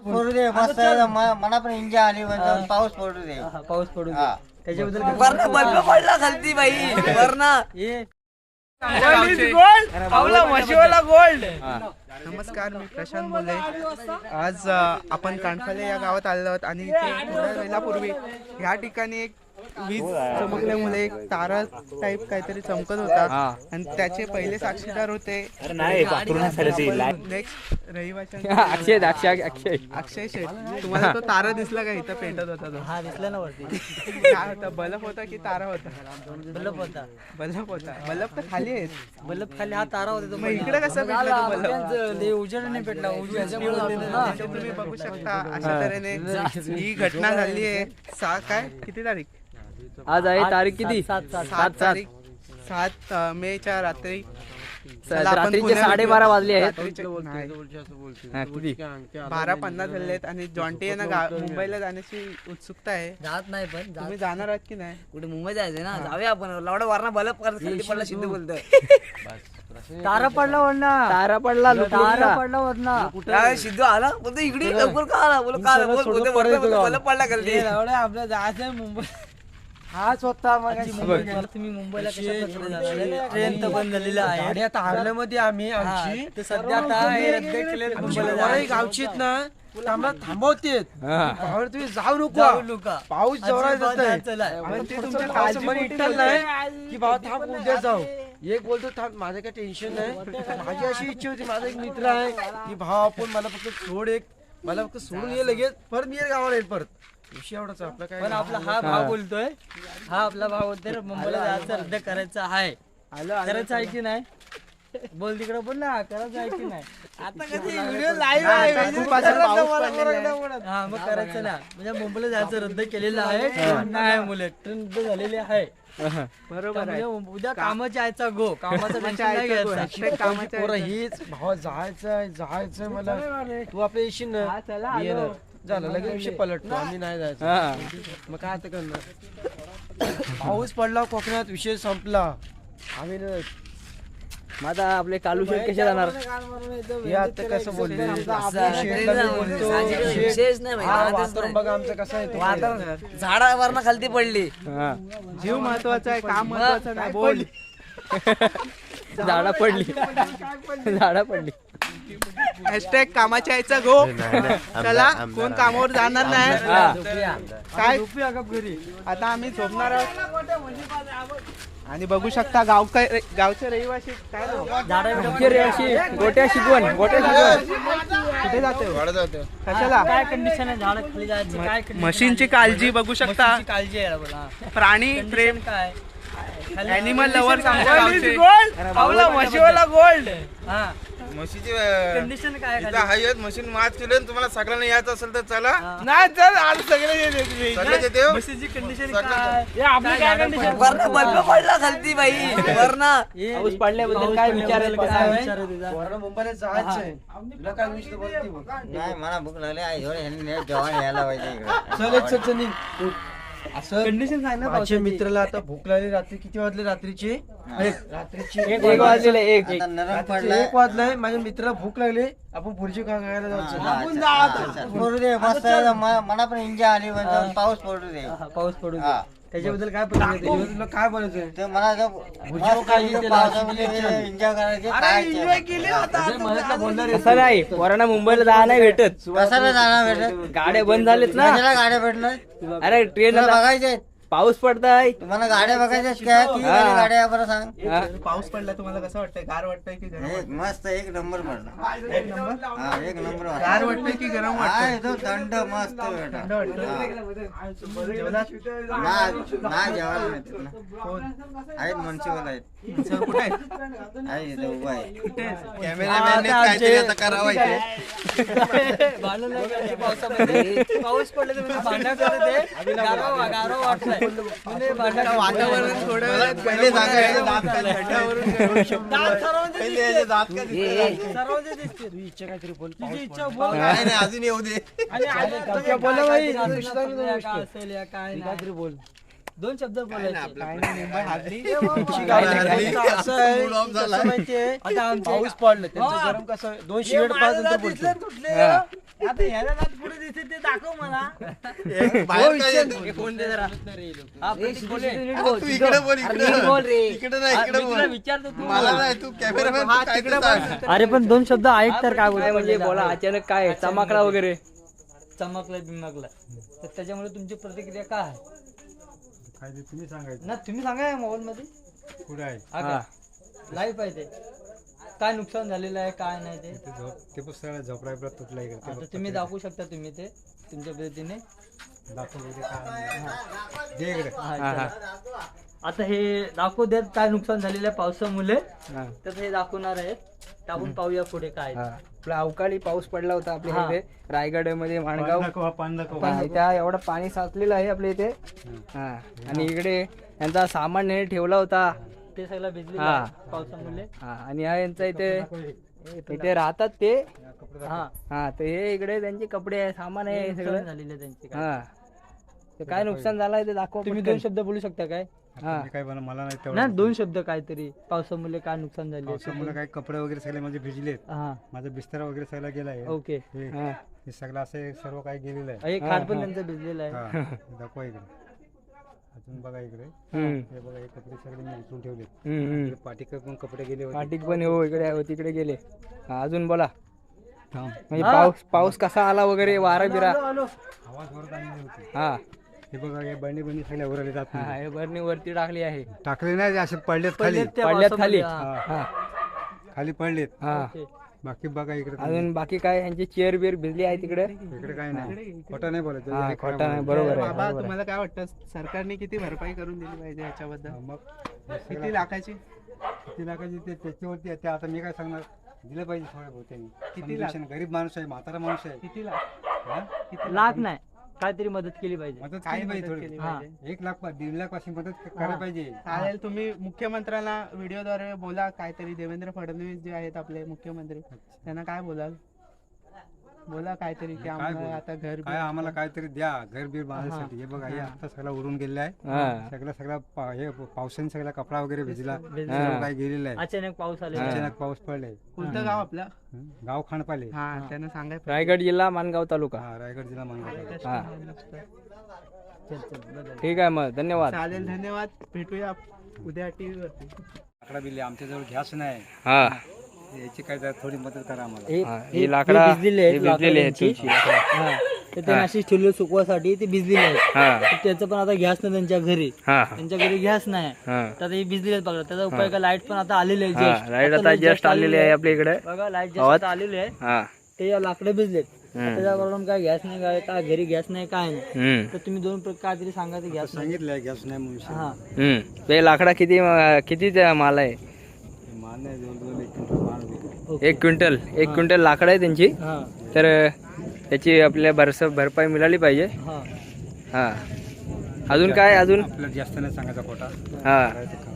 पडू दे मस्त मला पण इंजा आली पाऊस पडू दे पाऊस पडू दे त्याच्याबद्दल वरना बल्ब पडला खालती बाई वरना गोल्ड. नमस्कार, मी प्रशांत बोले. आज आपण कांडफाले या गावात आलेलो आहोत आणि इथे थोड्या वेळापूर्वी ह्या ठिकाणी एक वीज चमकल्यामुळे एक तारा टाईप काहीतरी चमकत होता आणि त्याचे पहिले साक्षीदार होते नेक्स्ट रहिवाशांचे अक्षय शेठ. तुम्हाला तो तारा दिसला का इथं पेटत होता तो? हा दिसला ना वरती. काय होता, बल्ब होता की तारा होता? बल्ब होता. बल्ब तर खाली आहे. बल्ब खाली हा तारा होता. मग इकडे कसं पेटला तो बल्ब? उजेड नाही पेटला. तुम्ही बघू शकता अशा तऱ्हेने ही घटना झाली आहे. किती तारीख आज आहे? तारीख किती? 7 मेच्या रात्री. रात्रीचे 12:30 वाजले आहेत. 12:50 झाले आहेत आणि जॉन्टी यांना मुंबईला जाण्याची उत्सुकता आहे. जात नाही पण तुम्ही जाणार आहात की नाही? कुठे मुंबई जायचंय ना, जाऊया आपण. लावडा वरना बल्ब खाली पडला सिद्धू बोलतोय. तारा पडला वरना. तारा पडला कुठे सिद्धू आला बोलतो इकडे लवकर का आला? बोल का बल्ब पडला खाली. आपलं जायचंय मुंबई. हाच होता तुम्ही मुंबईला ट्रेन तर बंद झालेला आहे. गाडी आता हारल्यामध्ये आम्ही आमची ते सध्या आता हे रद्द केले. गावची ना थांबवते तुम्ही जाऊ नको. पाऊस जोरात ते तुमच्या काळजीमध्ये इटल नाही की बाबा थांब उद्या जाऊ. एक बोलतो थांब, माझं काही टेन्शन नाही. माझी अशी इच्छा होती, माझा एक मित्र आहे की भाव आपण मला फक्त सोडून ये लगेच परत मी गावाला येईल परत. विषय एवढाच आपला काय. पण आपला हा भाव बोलतोय, आपला भाव बोलतोय मुंबईला जायचं रद्द करायचं आहे. करायचं आहे की नाही? बोल तिकडे बोल ना, करायचं आहे की नाही? आता कधी व्हिडिओ लाईव्ह आहे. हा मग करायचं ना. म्हणजे मुंबईला जायचं रद्द केलेलं आहे. नाही मुले ट्रेन रद्द झालेली आहे. बरोबर आहे. उद्या कामाच्या यायचा गो. कामाचा हीच भाव जायचंय मला. तू आपल्या येशील ना झालं लगेच विषय पलटतो. आम्ही नाही जायचं. मग काय आता करणार? पाऊस पडला कोकणात, विषय संपला. आम्ही माझा आपले कालू शेठ कसे जाणार? हे आता कसं बोलले विशेष नाही बघा आमचं कसं आहे. झाडावरना खालती पडली. जीव महत्वाचा आहे, काम महत्वाचं नाही. बोल. झाडा पडली. हॅशटॅग कामाच्या यायचा गो. चला, कोण कामावर जाणार नाही काय आता आम्ही झोपणार आहोत. आणि बघू शकता गावचे रहिवासी काय गोट्या शिकवण कुठे जाते कशाला? काय कंडिशन आहे झाड खाली जायची? काय मशीनची काळजी बघू शकता. काळजी आहे. प्राणी प्रेम काय ॲनिमल लव्हर्स आमच्या गावचे. गोल्ड. हा म्हशीची कंडिशन काय इथं हायत मशीन मात केली. तुम्हाला सगळ्यांना यायचं असेल तर चला. नाही चल आज सगळे येते. सगळे येते हो. म्हशीची कंडिशन आपली काय कंडिशन? वरना बल्ब पडला खालती बाई वरना. पाऊस पडल्याबद्दल काय विचारायला? मुंबईला जायचंय. तुला काय विषय बोलते? नाही मला भूक लागली आहे. जेवण यायला पाहिजे. चल असं कंडिशन सांग ना. माझ्या मित्राला आता भूक लागली. रात्री किती वाजले? रात्रीचे एक वाजलेले. आता नरम पडलाय. 1 वाजलाय. माझ्या मित्राला भूक लागली. आपण पुढची खायला जायचं. पडू दे मस्त मला पण इंजा आली पाऊस पडू दे. पाऊस पडू दे. त्याच्याबद्दल काय बोलायचं? तुला काय बोलायचं? ते मला एन्जॉय करायचे. असं नाही, पोरांना मुंबईला जायला नाही भेटत. कसाला जाणार भेटत? गाड्या बंद झालेत ना. कशाला गाड्या भेटणार? अरे ट्रेन बघायचे पाऊस पडताय. तुम्हाला गाड्या बघायच्याच काय? किती गाड्या बरं सांग. पाऊस पडला तुम्हाला कसं वाटतंय? गार वाटतंय की गरम? मस्त एक नंबर पडला. एक नंबर. हा एक नंबर गार वाटतंय की गरम वाटतंय? थंड मस्त थंड वाटतंय. नाही जेवायला आहेत मनसेवाला आहेत. कुठे आहे? इथं उभा आहे. कॅमेरामॅनने काहीतरी आता करावं इथे. पाऊस पडले तर भांडण करत गारवा वाटतंय. वातावरण थोडं पहिले जागा आहे. दात काय सर्वांचे दिसते. तुझी इच्छा काहीतरी बोल. तुझी इच्छा बोल. नाही नाही अजून येऊ दे. काय असेल या काय नाही. काहीतरी बोल. दोन शब्द बोलायचे. काय नाही, मुंबई हारली. तुमची गाडी त्यांचं असं आहे की कसं माहितीये आता आमचे पाऊस पडलं त्यांचं गरम कसं 2 शिगड पाच नंतर पडतो. आता ह्याला दात पुढे दिसते ते दाखव मला. बाहेर काय येतो? फोन दे जरा. हा, प्रतीक बोले. तू इकडे बोल इकडे इकडे नाही इकडे मी तुला बोल विचारतो तू. मला नाही तू कॅमेरामॅन तू काय ते सांग. अरे पण दोन शब्द ऐक तर काय काय म्हणजे बोला अचानक काय चमकला वगैरे चमकलाय बिमकलाय तर त्याच्यामुळे तुमची प्रतिक्रिया काय आहे? काय ते तुम्ही सांगायचं ना तुम्ही सांगा मोबाईल मध्ये कुठे आहे हा. लाईव्ह पाहिजे काय नुकसान झालेलं आहे काय नाही ते ते पुस्तकाला झोपडाय परत तुटला आता तुम्ही दाखवू शकता तुम्ही ते तुमच्या पद्धतीने. हा, चला. आता हे दाखवू देत काय नुकसान झालेलं आहे पावसामुळे हा. तर हे दाखवणार आहेत. आपण पाहूया पुढे काय हा. आपला अवकाळी पाऊस पडला होता आपल्या हा. इथे रायगड मध्ये माणगाव हा, त्या एवढं पाणी साचलेलं आहे आपल्या इथे. हा आणि इकडे यांचा सामान हे ठेवला होता. ते सगळं भिजलेलं हा. आहे पावसामुळे. हा आणि हा यांचा इथे राहतात ते. हा हा तर हे इकडे त्यांचे कपडे आहे सामान आहे हे नुकसान सगळं. झालेलं आहे त्यांचे काय. हा ते काय नुकसान झालंय ते दाखवा तुम्ही पटकन. दोन शब्द बोलू शकता काय? हा काय मला नाही ना तेवढं दोन शब्द काहीतरी पावसामुळे काय नुकसान झाले. पावसामुळे काय कपडे वगैरे सगळे माझे भिजलेत हा माझा बिस्तर वगैरे सगळा गेलाय ओके. हे हा. हे सगळं असं सर्व काही गेलेलं आहे हे खाट पण त्यांचं भिजलेलं आहे. हा, हे दाखवा इकडे अजून बघा इकडे हम्म. हे बघा हे कपडे सगळे मी उचलून ठेवले हम्म. पाठीकर पण कपडे गेले होते पाटीक पण हो इकडे आहे, तिकडे गेले. हा, अजून बोला थांब. म्हणजे पाऊस पाऊस कसा आला वगैरे वारा बिरा. आवाज वरत आलेली होती हा हे बघा हे बंडी सगळ्या वर आले जात हा नाही. हे बरणी वरती टाकली आहे. टाकले नाही असे पडलेत खाली पडलेत त्या पडल्यात खाली. पावसामुळे, हा. हा खाली पडलेत हा ओके. बाकी बघा इकडे अजून बाकी काय यांची चेअर बिअर भिजली आहे तिकडे. इकडे काय नाही खोटं नाही बोलायचं हा हे खरं खोटा नाही बोलायचं. बरोबर आहे बाबा बरोबर आहे. तुम्हाला काय वाटतं सरकारने किती भरपाई करून दिली पाहिजे ह्याच्याबद्दल? मग किती लाखाची? किती लाखाची ते त्याच्यावरती आहे. ते आता मी काय सांगणार दिलं पाहिजे थोडं बहुत त्यांनी. किती Foundation गरीब माणूस आहे म्हातारा माणूस आहे किती लाख? हा? किती लाख नाही काहीतरी मदत केली पाहिजे. मदत काय केली पाहिजे मदत थोडी केली हा. पाहिजे? 1 लाख 1.5 लाख पासून मदत करायला पाहिजे चालेल, तुम्ही मुख्यमंत्र्यांना व्हिडिओद्वारे बोला काहीतरी. देवेंद्र फडणवीस जे आहेत आपले मुख्यमंत्री त्यांना काय बोलाल? बोला काहीतरी की काय आम्हाला बोलू? आता घर काय आम्हाला काहीतरी द्या घर बीर बांधण्यासाठी. हे बघा हे आता सगळा उडून गेलेला आहे हा सगळा हे पावसाने सगळा कपडा वगैरे भिजला भिजला. सर्व काही गेलेलं आहे अचानक पाऊस आलेला आहे. अचानक पाऊस पडलाय कोणतं गाव आपलं? गाव खांडपाले हा त्यांना सांगाय रायगड जिल्हा माणगाव तालुका. हा रायगड जिल्हा मानगाव हा चल, चल, बदल. ठीक आहे मग धन्यवाद. चालेल, धन्यवाद. भेटूया उद्या टीव्ही वरती. लाकडा बिल्ले आमच्याजवळ गॅस नाही हा याची काय जरा थोडी मदत करा आम्हाला हे- हा, हे- ही लाकडा हे भिजलेले आहेत, ही भिजलेली आहेत लाकडं तुमची. त्यांची. हा. तर त्यांनी अशीच ठेवली सुकवासाठी ते भिजलेले आहेत. हा तर त्याचं पण आता गॅस नाही त्यांच्या घरी. हा त्यांच्या घरी गॅस नाही. हा तर हे भिजलेले आहेत बघा. त्याचा उपाय काय लाईट पण आता आलेली आहे हा just. लाईट आता जस्ट आलेली आहे आपल्या इकडे. बघा लाईट आवाज? जस्ट आलेली आहे. हा ते लाकडे भिजलेत. हम्म. त्याच्या प्रॉब्लेम काय गॅस नाही काय घरी गॅस नाही काय नाही. हम्म तर तुम्ही दोन प्रकार तरी सांगा ते गॅस नाही. सांगितलंय गॅस नाही म्हणून हा ते लाकडा किती किती माल आहे. मान नाही जवळ 1 क्विंटल माल होईल. 1 क्विंटल लाकडं आहे त्यांची. हा तर त्याची आपल्याला भरपाई मिळाली पाहिजे. हा हा अजून काय अजून आपल्याला जास्त नाही सांगायचा खोटा हा करायचं काम.